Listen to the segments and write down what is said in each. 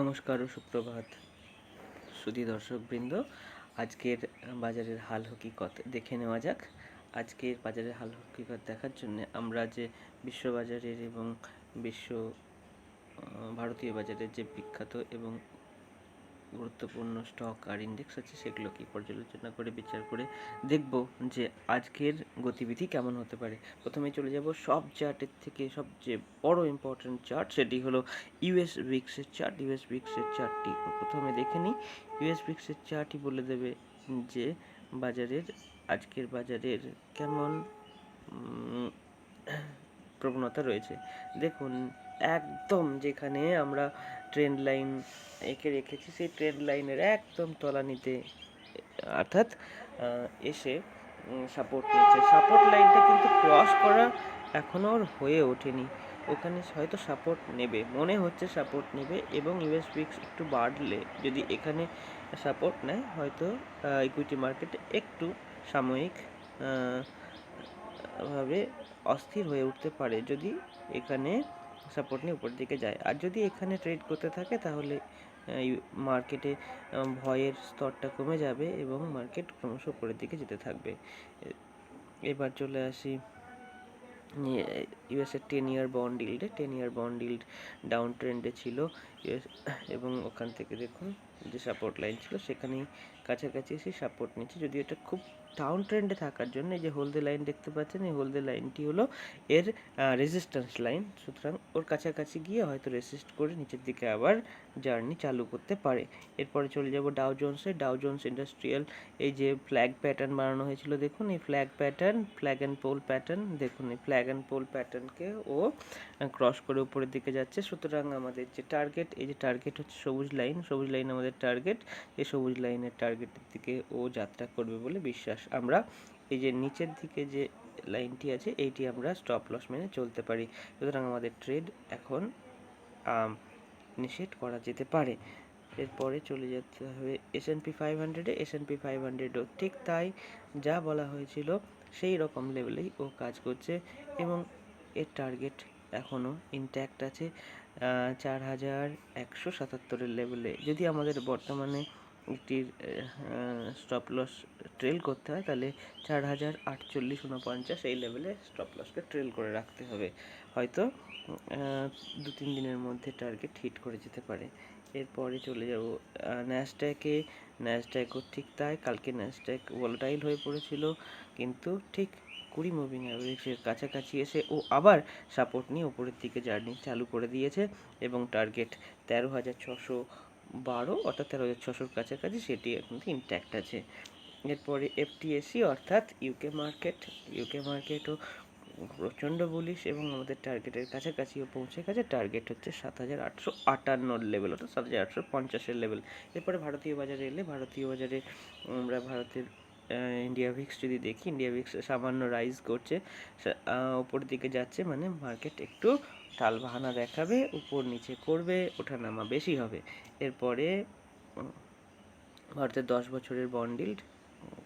নমস্কার ও সুপ্রভাত সুধী দর্শকবৃন্দ। আজকের বাজারের হাল হকিকত দেখে নেওয়া যাক। আজকের বাজারের হাল হকিকত দেখার জন্য আমরা যে বিশ্ববাজারের এবং বিশ্ব ভারতীয় বাজারের যে বিখ্যাত এবং গুরুত্বপূর্ণ স্টক আর ইন্ডেক্স আছে সেগুলোকে পর্যালোচনা করে বিচার করে দেখব যে আজকের গতিবিধি কেমন হতে পারে। প্রথমে চলে যাব সব চার্টের থেকে সবচেয়ে বড় ইম্পর্টেন্ট চার্ট, সেটি হলো ইউএস ব্রিক্সের চার্ট। ইউএস ব্রিক্সের চার্টটি প্রথমে দেখে নিই। ইউএস ব্রিক্সের চার্টই বলে দেবে যে বাজারের আজকের বাজারের কেমন প্রবণতা রয়েছে। দেখুন, একদম যেখানে আমরা ট্রেন্ড লাইন এঁকে রেখেছি সেই ট্রেন্ড লাইনের একদম তলানিতে অর্থাৎ এসে সাপোর্ট নিচ্ছে। সাপোর্ট লাইনটা কিন্তু ক্রস করা এখনও ওর হয়ে ওঠেনি। ওখানে হয়তো সাপোর্ট নেবে, মনে হচ্ছে সাপোর্ট নেবে, এবং ইউএস ব্রিক্স একটু বাড়লে যদি এখানে সাপোর্ট নেয় হয়তো ইকুইটি মার্কেটে একটু সাময়িক ভাবে অস্থির হয়ে উঠতে পারে যদি এখানে সাপোর্ট নিয়ে উপর দিকে যায়। আর যদি এখানে ট্রেড করতে থাকে তাহলে মার্কেটে ভয়ের স্তরটা কমে যাবে এবং মার্কেট ক্রমশ উপরের দিকে যেতে থাকবে। এবার চলে আসি ইউএসের 10 ইয়ার বন্ড ইল্ডে। 10 ইয়ার বন্ড ইল্ড ডাউন ট্রেন্ডে ছিল এবং ওখান থেকে দেখুন যে সাপোর্ট লাইন ছিল সেখানেই কাছাকাছি এসে সাপোর্ট নিচ্ছে, যদি এটা খুব ডাউন ট্রেন্ডে থাকার জন্য এই যে হলদে লাইন দেখতে পাচ্ছেন, এই হলদে লাইনটি হলো এর রেজিস্ট্যান্স লাইন। সুতরাং ওর কাছাকাছি গিয়ে হয়তো রেসিস্ট করে নিচের দিকে আবার জার্নি চালু করতে পারে। এরপরে চলে যাব ডাউ জোন্সে। ডাউ জোন্স ইন্ডাস্ট্রিয়াল এই যে ফ্ল্যাগ প্যাটার্ন বানানো হয়েছিল, দেখুন এই flag pattern, flag and pole pattern, দেখুন এই ফ্ল্যাগ অ্যান্ড পোল প্যাটার্নকে ও ক্রস করে উপরের দিকে যাচ্ছে। সুতরাং আমাদের যে টার্গেট, এই যে টার্গেট হচ্ছে সবুজ লাইন, সবুজ লাইন আমাদের টার্গেট। এই সবুজ লাইনের টার্গেটের দিকে ও যাত্রা করবে বলে বিশ্বাস। আমরা এই যে নিচের দিকে যে লাইনটি আছে এইটি আমরা স্টপ লস মেনে চলতে পারি। সুতরাং আমাদের ট্রেড এখন নিষেধ করা যেতে পারে। এরপরে চলে যেতে হবে S&P 500-এ। S&P 500ও ঠিক তাই, যা বলা হয়েছিল সেই রকম লেভেলেই ও কাজ করছে এবং এর টার্গেট এখনও ইনট্যাক্ট আছে 4177-এর লেভেলে। যদি আমাদের বর্তমানে একটি স্টপ লস ট্রেল করতে হয় তাহলে 4048.49 এই লেভেলে স্টপ লসকে ট্রেল করে রাখতে হবে। হয়তো 2-3 দিনের মধ্যে টার্গেট হিট করে যেতে পারে। এরপরে চলে যাব ন্যাসড্যাকে। ন্যাসড্যাকও ঠিক তাই, কালকে ন্যাসড্যাক ভোলাটাইল হয়ে পড়েছিল, কিন্তু ঠিক 20 মুভিং অ্যাভারেজের কাছাকাছি এসে ও আবার সাপোর্ট নিয়ে উপরের দিকে জার্নি চালু করে দিয়েছে এবং টার্গেট 13,612 অর্থাৎ 13,600-র কাছাকাছি সেটি এখন ইনট্যাক্ট আছে। এরপরে FTSE অর্থাৎ ইউকে মার্কেটও প্রচণ্ড বুলিশ এবং আমাদের টার্গেটের কাছাকাছিও পৌঁছে গেছে। টার্গেট হচ্ছে 7,858 লেভেল, অর্থাৎ 7,850-এর লেভেল। এরপরে ভারতীয় বাজারে এলে, ভারতীয় বাজারে আমরা ভারতের ইন্ডিয়া ভিক্স যদি দেখি, ইন্ডিয়া ভিক্স সামান্য রাইজ করছে, উপর দিকে যাচ্ছে, মানে মার্কেট একটু টালবাহানা দেখাবে, উপর নিচে করবে, ওঠানামা বেশি হবে। এরপরে ভারতের 10 বছরের বন্ড ইল্ড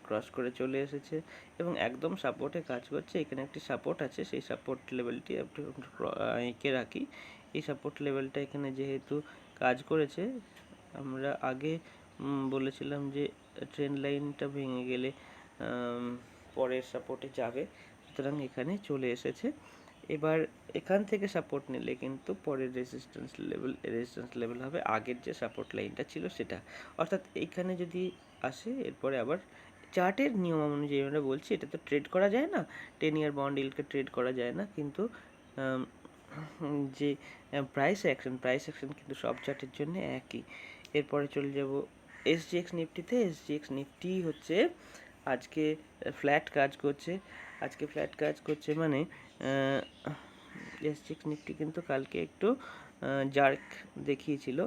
ক্রস করে চলে এসেছে এবং একদম সাপোর্টে কাজ করছে। এখানে একটি সাপোর্ট আছে, সেই সাপোর্ট লেভেলটি এঁকে রাখি। এই সাপোর্ট লেভেলটা এখানে যেহেতু কাজ করেছে, আমরা আগে বলেছিলাম যে ট্রেন্ড লাইনটা ভেঙে গেলে পরের সাপোর্টে যাবে, সুতরাং এখানে চলে এসেছে। এবার এখান থেকে সাপোর্ট নিলে কিন্তু পরের রেজিস্ট্যান্স লেভেল হবে আগের যে সাপোর্ট লাইনটা ছিল সেটা, অর্থাৎ এইখানে যদি আসে এরপরে আবার চার্টের নিয়ম অনুযায়ী আমরা বলছি, এটা তো ট্রেড করা যায় না, 10 ইয়ার বন্ড ইল্ডকে ট্রেড করা যায় না, কিন্তু যে প্রাইস অ্যাকশন কিন্তু সব চার্টের জন্য একই। এরপরে চলে যাব SGX নিফটিতে। SGX নিফটি হচ্ছে আজকে ফ্ল্যাট কাজ করছে, মানে SGX নিফটি কিন্তু কালকে একটু জার্ক দেখিয়েছিল,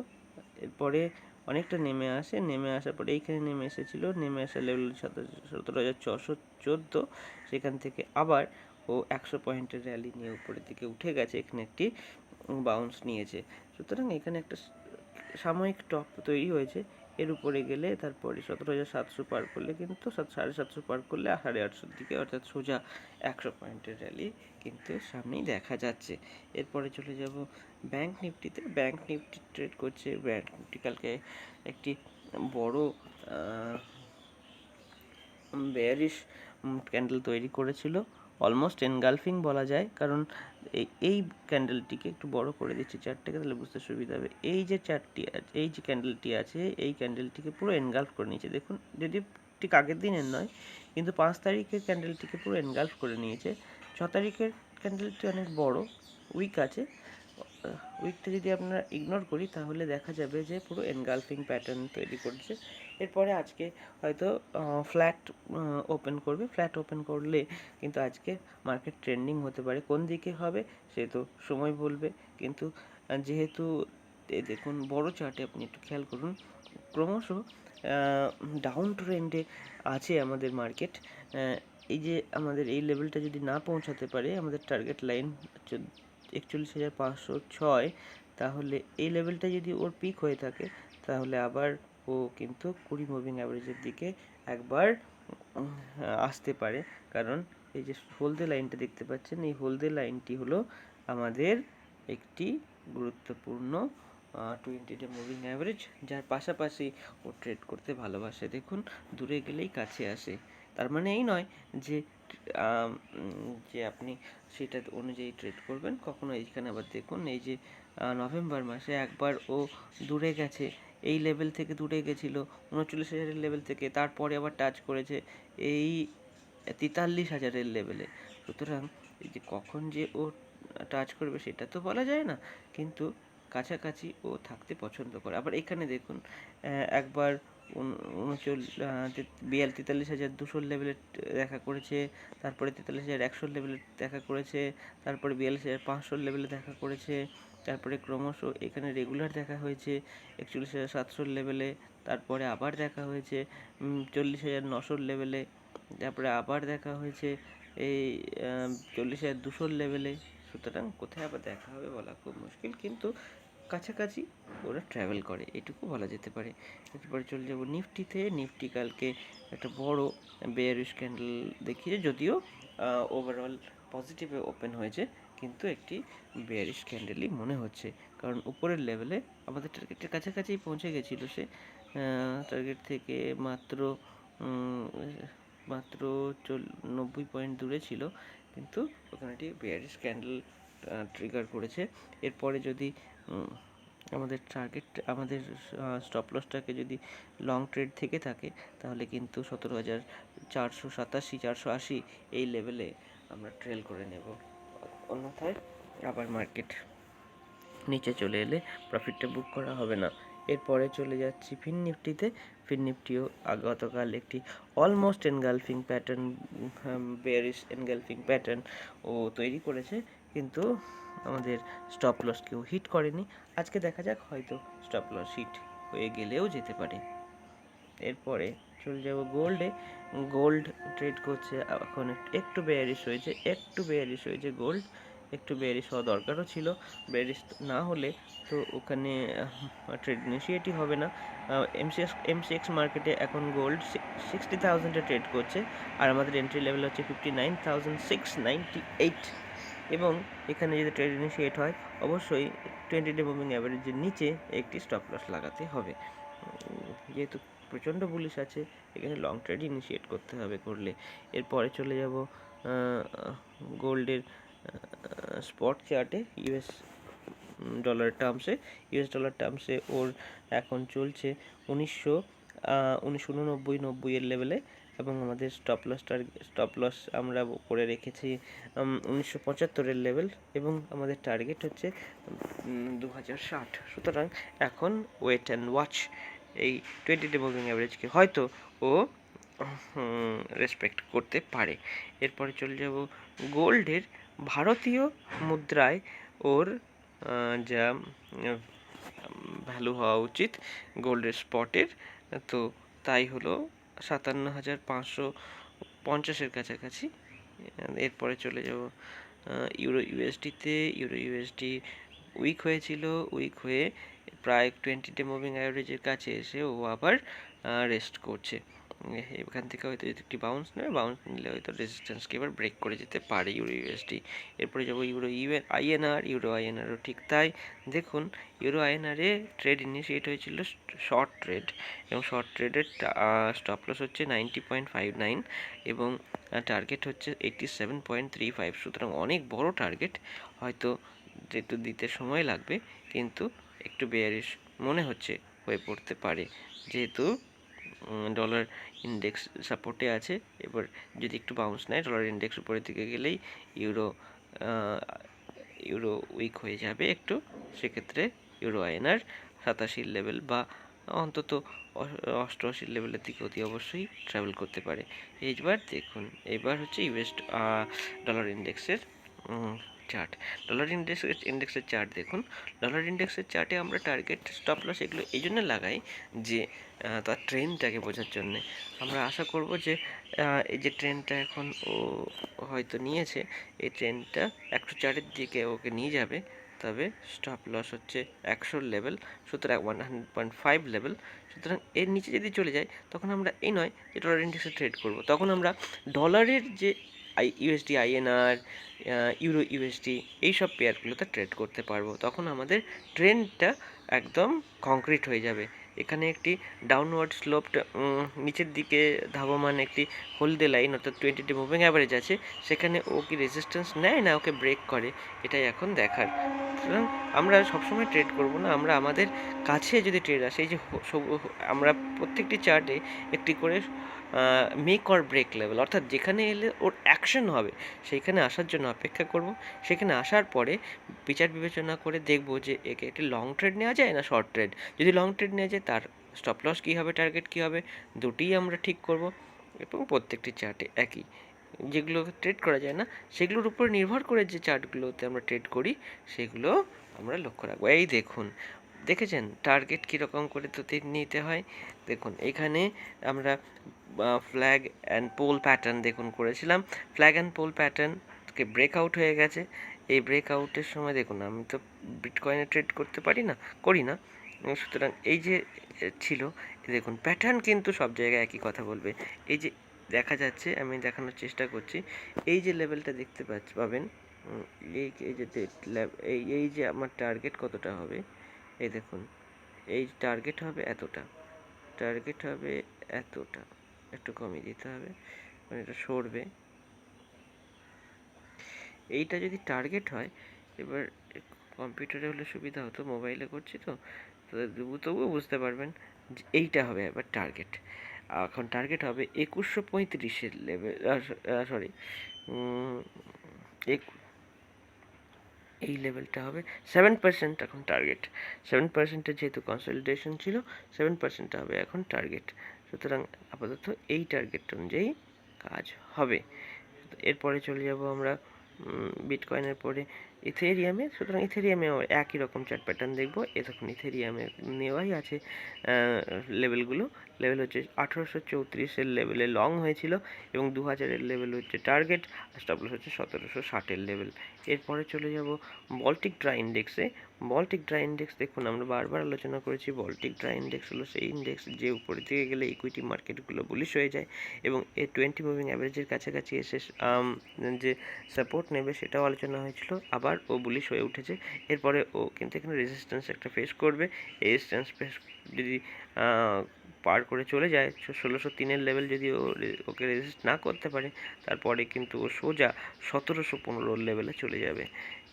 এরপরে অনেকটা নেমে আসার পরে এইখানে নেমে আসা লেভেল 17,614, সেখান থেকে আবার ও 100 পয়েন্টের র্যালি নিয়ে উপরের দিকে উঠে গেছে, এখানে একটি বাউন্স নিয়েছে। সুতরাং এখানে একটা সাময়িক টপ তৈরি হয়েছে, এর উপরে গেলে তারপরে 17,700 পার করলে কিন্তু 7,750 পার করলে 850 দিকে, অর্থাৎ সোজা 100 পয়েন্টের র্যালি কিন্তু সামনেই দেখা যাচ্ছে। এরপরে চলে যাব ব্যাংক নিফটিতে। ব্যাংক নিফটি ট্রেড করছে। ব্যাংক নিফটি কালকে একটি বড় বেয়ারিশ ক্যান্ডেল তৈরি করেছিল, অলমোস্ট এনগালফিং বলা যায়, কারণ এই ক্যান্ডেলটিকে একটু বড় করে দিচ্ছি চারটাকে, তাহলে বুঝতে সুবিধা হবে। এই যে চারটি, এই যে ক্যান্ডেলটি আছে, এই ক্যান্ডেলটিকে পুরো এনগালফ করে নিয়েছে। দেখুন, যদি ঠিক আগের দিনের নয়, কিন্তু 5 তারিখের ক্যান্ডেলটিকে পুরো এনগালফ করে নিয়েছে। 6 তারিখের ক্যান্ডেলটি অনেক বড়, উইক আছে। উইকটা যদি আপনারা ইগনোর করি তাহলে দেখা যাবে যে পুরো এনগালফিং প্যাটার্ন তৈরি করছে। এরপরে আজকে হয়তো ফ্ল্যাট ওপেন করবে। ফ্ল্যাট ওপেন করলে কিন্তু আজকে মার্কেট ট্রেন্ডিং হতে পারে। কোন দিকে হবে সে তো সময় বলবে, কিন্তু যেহেতু দেখুন বড় চার্টে আপনি একটু খেয়াল করুন, ক্রমশ ডাউন ট্রেন্ডে আছে আমাদের মার্কেট। এই যে আমাদের এই লেভেলটা যদি না পৌঁছাতে পারে, আমাদের টার্গেট লাইন 41,506, তাহলে এই লেভেলটা যদি ওর পিক হয়ে থাকে, তাহলে আবার ও কিন্তু 20 মুভিং অ্যাভারেজের দিকে একবার আসতে পারে। কারণ এই যে হলদে লাইনটা দেখতে পাচ্ছেন, এই হলদে লাইনটি হলো আমাদের একটি গুরুত্বপূর্ণ 20-ডে মুভিং অ্যাভারেজ, যার পাশাপাশি ও ট্রেড করতে ভালোবাসে। দেখুন, দূরে গেলেই কাছে আসে। তার মানে এই নয় যে যে আপনি সেটা অনুযায়ী ট্রেড করবেন। কখনো এইখানে আবার দেখুন, এই যে নভেম্বর মাসে একবার ও দূরে গেছে, এই লেভেল থেকে দূরে গেছিলো 39,000-এর লেভেল থেকে, তারপরে আবার টাচ করেছে এই 43,000-এর লেভেলে। সুতরাং এই যে কখন যে ও টাচ করবে সেটা তো বলা যায় না, কিন্তু কাছাকাছি ও থাকতে পছন্দ করে। আবার এখানে দেখুন, একবার 43,200 লেভেলে দেখা করেছে, তারপরে 43,100 লেভেলে দেখা করেছে, তারপরে 42,500 লেভেলে দেখা করেছে, তারপরে ক্রমশ এখানে রেগুলার দেখা হয়েছে 41,700 লেভেলে, তারপরে আবার দেখা হয়েছে 40,900 লেভেলে, তারপরে আবার দেখা হয়েছে এই 40,200 লেভেলে। সুতরাং কোথায় আবার দেখা হবে বলা খুব মুশকিল, কিন্তু কাছাকাছি ওরা ট্রাভেল করে, এটুকু বলা যেতে পারে। এরপরে চলে যাব নিফটিতে। নিফটি কালকে একটা বড় বেয়ারিশ ক্যান্ডেল দেখিয়েছে, যদিও ওভারঅল পজিটিভে ওপেন হয়েছে, কিন্তু একটি বেয়ারিশ ক্যান্ডেলই মনে হচ্ছে। কারণ উপরের লেভেলে আমাদের টার্গেটের কাছাকাছি পৌঁছে গেছিলো সে, টার্গেট থেকে মাত্র মাত্র 90 পয়েন্ট দূরে ছিল, কিন্তু ওখানে একটি বেয়ারিশ ক্যান্ডেল ট্রিগার করেছে। এরপরে যদি আমাদের টার্গেট, আমাদের স্টপ লসটাকে যদি লং ট্রেড থেকে থাকে, তাহলে কিন্তু 17,487, 480 এই লেভেলে আমরা ট্রেল করে নেব। অন্যথায় আবার মার্কেট নিচে চলে এলে প্রফিটটা বুক করা হবে না। এরপরে চলে যাচ্ছি ফিন নিফটিতে। ফিন নিফটিও গতকাল একটি almost engulfing pattern, bearish engulfing pattern ও তৈরি করেছে, কিন্তু আমাদের স্টপ লস কেউ হিট করেনি। আজকে দেখা যাক, হয়তো স্টপ লস হিট হয়ে গেলেও যেতে পারে। এরপরে চলে যাব গোল্ডে। গোল্ড ট্রেড করছে এখন, একটু বেয়ারিশ হয়েছে গোল্ড, একটু বেয়ারিশ হওয়া দরকারও ছিল। বেয়ারিশ না হলে তো ওখানে ট্রেড ইনিশিয়েটই হবে না। এমসিএক্স মার্কেটে এখন গোল্ড 60,000-এ ট্রেড করছে, আর আমাদের এন্ট্রি লেভেল হচ্ছে 59,698, এবং এখানে যদি ট্রেড ইনিশিয়েট হয়, অবশ্যই 20-ডে মুভিং অ্যাভারেজের নিচে একটি স্টপ লস লাগাতে হবে। যেহেতু প্রচণ্ড বুলিশ আছে, এখানে লং ট্রেড ইনিশিয়েট করতে হবে করলে। এরপরে চলে যাব গোল্ডের স্পট চার্টে। ইউএস ডলার টার্মসে ওর এখন চলছে 1990 লেভেলে, এবং আমাদের স্টপ লস আমরা করে রেখেছি 1975-এর লেভেল, এবং আমাদের টার্গেট হচ্ছে 2060। সুতরাং এখন ওয়েট অ্যান্ড ওয়াচ। এই 20-ডে মুভিং অ্যাভারেজকে হয়তো ও রেসপেক্ট করতে পারে। এরপরে চলে যাব গোল্ডের ভারতীয় মুদ্রায় ওর যা ভ্যালু হওয়া উচিত গোল্ডের স্পটের, তো তাই হলো 57,550-এর কাছাকাছি। এরপরে চলে যাব ইউরো ইউএসডি উইক হয়েছিল, উইক হয়ে প্রায় 20-ডে মুভিং অ্যাভারেজের কাছে এসে ও আবার রেস্ট করছে। এখান থেকে হয়তো যদি একটি বাউন্স নেবে, বাউন্স নিলে হয়তো রেজিস্ট্যান্সকে এবার ব্রেক করে যেতে পারে ইউরো ইউএসডি। এরপরে যাবো ইউরো আইএনআর। ইউরো আইএনআরও ঠিক তাই। দেখুন ইউরো আইএনআরে ট্রেড ইনিশিয়েট হয়েছিল শর্ট ট্রেড, এবং শর্ট ট্রেডের স্টপ লস হচ্ছে 90.59 এবং টার্গেট হচ্ছে 87.35। সুতরাং অনেক বড় টার্গেট, হয়তো একটু দিতে সময় লাগবে, কিন্তু একটু বেয়ারিশ মনে হচ্ছে হয়ে পড়তে পারে, যেহেতু ডলার ইন্ডেক্স সাপোর্টে আছে। এবার যদি একটু বাউন্স নেয়, ডলার ইন্ডেক্স উপরের দিকে গেলেই ইউরো ইউরো উইক হয়ে যাবে একটু। সেক্ষেত্রে ইউরো আইএনআর 87 লেভেল বা অন্তত 88 লেভেলের দিকে অতি অবশ্যই ট্রাভেল করতে পারে। এইবার দেখুন, এবার হচ্ছে ইউএস ডলার ইন্ডেক্সের চার্ট। ডলার ইন্ডেক্সের চার্ট দেখুন। ডলার ইন্ডেক্সের চার্টে আমরা টার্গেট, স্টপ লস এগুলো এই জন্য লাগাই যে তার ট্রেনটাকে বোঝার জন্যে। আমরা আশা করব যে এই যে ট্রেনটা এখন ও হয়তো নিয়েছে, এই ট্রেনটা 104-এর দিকে ওকে নিয়ে যাবে। তবে স্টপ লস হচ্ছে 100 লেভেল, সুতরাং 100.5 লেভেল। সুতরাং এর নিচে যদি চলে যায়, তখন আমরা এই নয় যে ডলার ইন্ডেক্সে ট্রেড করব, তখন আমরা ডলারের যে ইউএসডি আইএনআর, ইউরো ইউএসডি এইসব পেয়ারগুলোতে ট্রেড করতে পারবো। তখন আমাদের ট্রেন্ডটা একদম কংক্রিট হয়ে যাবে। এখানে একটি ডাউনওয়ার্ড স্লোপড নিচের দিকে ধাবমান একটি হলদে লাইন, অর্থাৎ 20-ডে মুভিং অ্যাভারেজ আছে। সেখানে ও কি রেজিস্ট্যান্স নেয় না ওকে ব্রেক করে, এটাই এখন দেখার। সুতরাং আমরা সবসময় ট্রেড করব না, আমরা আমাদের কাছে যদি ট্রেড আসে, এই যে আমরা প্রত্যেকটি চার্টে একটি করে মেক অর ব্রেক লেভেল, অর্থাৎ যেখানে এলে ওর অ্যাকশন হবে সেইখানে আসার জন্য অপেক্ষা করব। সেখানে আসার পরে বিচার বিবেচনা করে দেখব যে একে একটি লং ট্রেড নেওয়া যায় না শর্ট ট্রেড। যদি লং ট্রেড নেওয়া যায়, তার স্টপ লস কী হবে, টার্গেট কী হবে, দুটিই আমরা ঠিক করব। এবং প্রত্যেকটি চার্টে একই, যেগুলো ট্রেড করা যায় না সেগুলোর উপর নির্ভর করে যে চার্টগুলোতে আমরা ট্রেড করি সেগুলো আমরা লক্ষ্য রাখবো। এই দেখুন, দেখেছেন টার্গেট কীরকম করে তো নিতে হয়। দেখুন এখানে আমরা ফ্ল্যাগ অ্যান্ড পোল প্যাটার্ন দেখুন করেছিলাম। ফ্ল্যাগ অ্যান্ড পোল প্যাটার্নকে ব্রেকআউট হয়ে গেছে। এই ব্রেকআউটের সময় দেখুন, আমি তো বিটকয়েনে ট্রেড করতে করি না, সুতরাং এই যে ছিল, দেখুন প্যাটার্ন কিন্তু সব জায়গায় একই কথা বলবে। এই যে দেখা যাচ্ছে, আমি দেখানোর চেষ্টা করছি, এই যে লেভেলটা দেখতে পাবেন, এই যে এই যে আমার টার্গেট কতটা হবে, এই দেখুন এই টার্গেট হবে এতটা, টার্গেট হবে এতটা, একটু কমিয়ে দিতে হবে, মানে এটা সরবে। এইটা যদি টার্গেট হয়, এবার কম্পিউটারে হলে সুবিধা হতো, মোবাইলে করছি তো তবুও বুঝতে পারবেন যে এইটা হবে এবার টার্গেট। এখন টার্গেট হবে 2135 লেভেল, সরি এই লেভেলটা হবে 7%। এখন টার্গেট 7%-এর যেহেতু কনসলিডেশন ছিল, 7% হবে এখন টার্গেট। সুতরাং আপাতত এই টার্গেট অনুযায়ী কাজ হবে। এরপরে চলে যাব আমরা বিটকয়েনের পরে ইথেরিয়ামে। সুতরাং ইথেরিয়ামেও একই রকম চার্ট প্যাটার্ন দেখবো। তখন ইথেরিয়ামে নেওয়াই আছে লেভেলগুলো। লেভেল হচ্ছে 1834-এর লেভেলে লং হয়েছিল, এবং 2000-এর লেভেল হচ্ছে টার্গেট, আর স্টপ লস হচ্ছে 1760-এর লেভেল। এরপরে চলে যাব বল্টিক ড্রা ইন্ডেক্সে। বল্টিক ড্রা ইন্ডেক্স দেখুন, আমরা বারবার আলোচনা করেছি, বল্টিক ড্রা ইন্ডেক্স হলো সেই ইন্ডেক্স যে উপরের দিকে গেলে ইকুইটি মার্কেটগুলো বুলিশ হয়ে যায়, এবং এই 20 মুভিং অ্যাভারেজের কাছাকাছি এসে যে সাপোর্ট নেবে সেটাও আলোচনা হয়েছিল, আবার ও বুলিশ হয়ে উঠেছে। এরপরে ও কিন্তু এখানে রেজিস্ট্যান্স একটা ফেস করবে। এই রেজিস্ট্যান্স ফেস যদি পার করে চলে যায় 1603-এর লেভেল, যদি ওকে রেজিস্ট না করতে পারে, তারপরে কিন্তু ও সোজা 1715 লেভেলে চলে যাবে।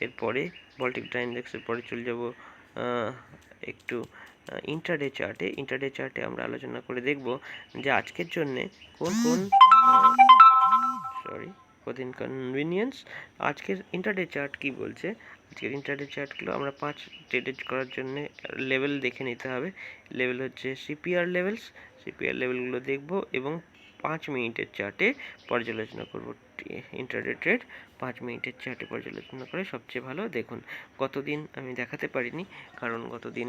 এরপরে বল্টিক ড্রা ইন্ডেক্সের পরে চলে যাব একটু ইন্টারডে চার্টে। ইন্টারডে চার্টে আমরা আলোচনা করে দেখব যে আজকের জন্যে কোন কোন ফর ইনকনভিনিয়েন্স আজকের ইন্টারডে চার্ট কি বলছে। আজকের ইন্টারডে চার্টগুলো আমরা 5 ট্রেড করার জন্য লেভেল দেখে নিতে হবে। লেভেল হচ্ছে সিপিআর লেভেলগুলো দেখব, এবং 5 মিনিটের চার্টে পর্যালোচনা করব। ইন্টারডে ট্রেড 5 মিনিটের চার্টে পর্যালোচনা করে সবচেয়ে ভালো। দেখুন গতদিন আমি দেখাতে পারিনি, কারণ গতদিন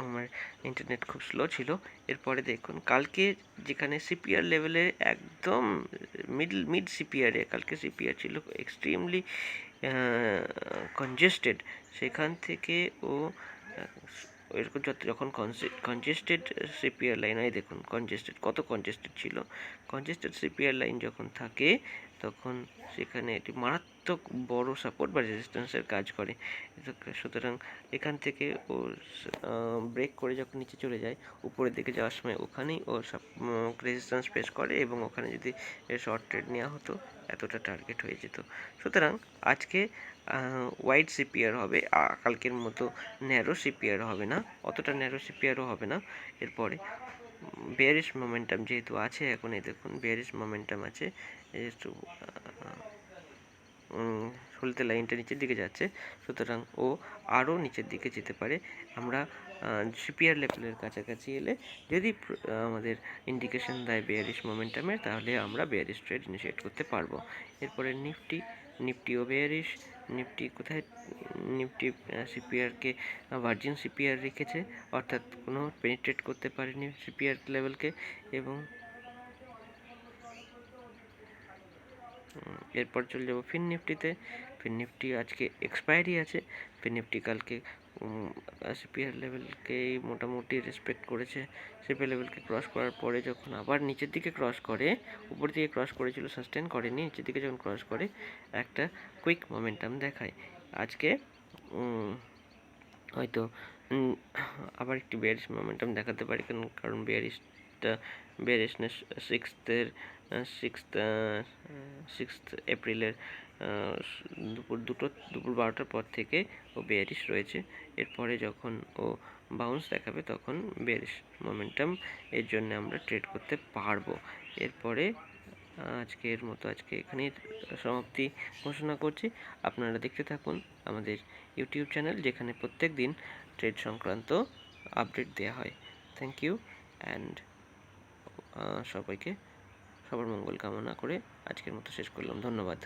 আমার ইন্টারনেট খুব স্লো ছিল। এরপরে দেখুন কালকে যেখানে সিপিআর লেভেলে একদম মিড সিপিআরে, কালকে সিপিআর ছিল এক্সট্রিমলি কনজেস্টেড, সেখান থেকে ও এরকম যখন কনজেস্টেড সিপিআর লাইন হয়, দেখুন কনজেস্টেড, কত কনজেস্টেড ছিল। কনজেস্টেড সিপিআর লাইন যখন থাকে তখন সেখানে এটি মারাত্মক বড় সাপোর্ট বা রেজিস্ট্যান্সের কাজ করে। সুতরাং এখান থেকে ও ব্রেক করে যখন নিচে চলে যায়, উপরের দিকে যাওয়ার সময় ওখানেই ও রেজিস্ট্যান্স ফেস করে, এবং ওখানে যদি শর্ট ট্রেড নেওয়া হতো এতটা টার্গেট হয়ে যেত। সুতরাং আজকে ওয়াইড সিপিআর হবে, কালকের মতো ন্যারো সিপিআর হবে না, অতটা ন্যারো সিপিআরও হবে না। এরপরে বেয়ারিশ মোমেন্টাম যেহেতু আছে, এখন এই দেখুন বেয়ারিশ মোমেন্টাম আছে, একটু শুরুতে লাইনটা নিচের দিকে যাচ্ছে, সুতরাং ও আরও নিচের দিকে যেতে পারে। আমরা সিপিআর লেভেলের কাছাকাছি এলে যদি আমাদের ইন্ডিকেশন দেয় বেয়ারিশ মোমেন্টামের, তাহলে আমরা বেয়ারিশ ট্রেড ইনিশিয়েট করতে পারবো। এরপরে নিফটিও বেয়ারিশ। নিফটি কোথায়? নিফটি সিপিআরকে ভার্জিন সিপিআর রেখেছে, অর্থাৎ কোনো পেনিট্রেট করতে পারেনি সিপিআর লেভেলকে। এবং এরপর চলে যাবো ফিন নিফটিতে। ফিন নিফটি আজকে এক্সপায়ারি আছে। ফিন নিফটি কালকে সিপিআর লেভেলকে মোটামুটি রেসপেক্ট করেছে। সিপিআর লেভেলকে ক্রস করার পরে যখন আবার নিচের দিকে ক্রস করে, উপর দিকে ক্রস করেছিল, সাস্টেন করেনি, নিচের দিকে যখন ক্রস করে একটা কুইক মোমেন্টাম দেখায়। আজকে হয়তো আবার একটি বেয়ারিশ মোমেন্টাম দেখাতে পারি, কারণ বেয়ারিশনেস সিক্সথ এপ্রিলের দুপুর 12টার পর থেকে ও বেয়ারিশ রয়েছে। এরপরে যখন ও বাউন্স দেখাবে তখন বেয়ারিশ মোমেন্টাম এর জন্য আমরা ট্রেড করতে পারবো। এরপরে আজকের মতো এখানেই সমাপ্তি ঘোষণা করছি। আপনারা দেখতে থাকুন আমাদের ইউটিউব চ্যানেল, যেখানে প্রত্যেক দিন ট্রেড সংক্রান্ত আপডেট দেওয়া হয়। থ্যাংক ইউ অ্যান্ড সবাইকে সবার মঙ্গল কামনা করে আজকের মতো শেষ করলাম। ধন্যবাদ।